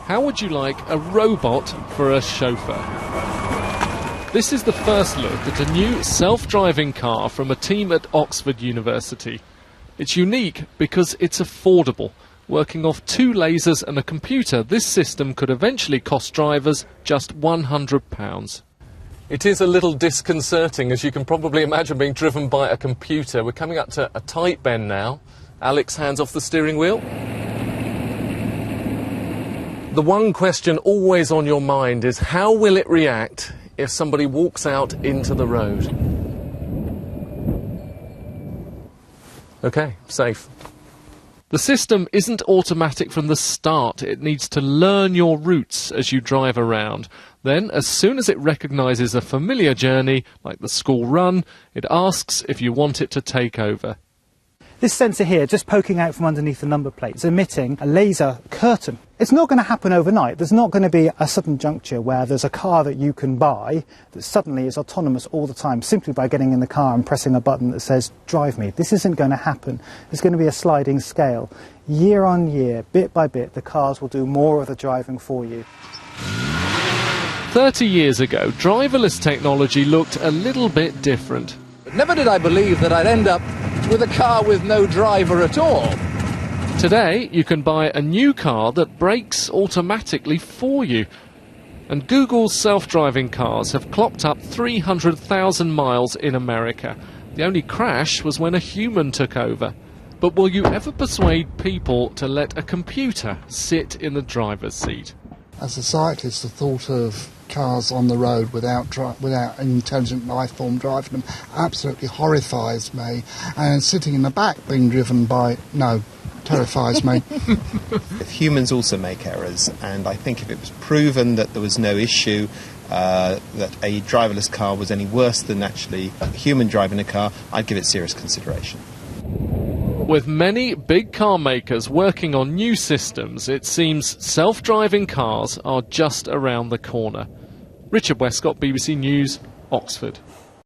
How would you like a robot for a chauffeur? This is the first look at a new self-driving car from a team at Oxford University. It's unique because it's affordable. Working off 2 lasers and a computer, this system could eventually cost drivers just £100. It is a little disconcerting, as you can probably imagine, being driven by a computer. We're coming up to a tight bend now. Alex hands off the steering wheel. The one question always on your mind is, how will it react if somebody walks out into the road? OK, safe. The system isn't automatic from the start. It needs to learn your routes as you drive around. Then, as soon as it recognises a familiar journey, like the school run, it asks if you want it to take over. This sensor here, just poking out from underneath the number plate, is emitting a laser curtain. It's not going to happen overnight. There's not going to be a sudden juncture where there's a car that you can buy that suddenly is autonomous all the time, simply by getting in the car and pressing a button that says, drive me. This isn't going to happen. It's going to be a sliding scale. Year on year, bit by bit, the cars will do more of the driving for you. 30 years ago, driverless technology looked a little bit different. Never did I believe that I'd end up with a car with no driver at all. Today, you can buy a new car that brakes automatically for you. And Google's self-driving cars have clocked up 300,000 miles in America. The only crash was when a human took over. But will you ever persuade people to let a computer sit in the driver's seat? As a cyclist, the thought of cars on the road without an intelligent life form driving them absolutely horrifies me. And sitting in the back being driven by, no, terrifies me. Humans also make errors, and I think if it was proven that there was no issue, that a driverless car was any worse than actually a human driving a car, I'd give it serious consideration. With many big car makers working on new systems, it seems self-driving cars are just around the corner. Richard Westcott, BBC News, Oxford.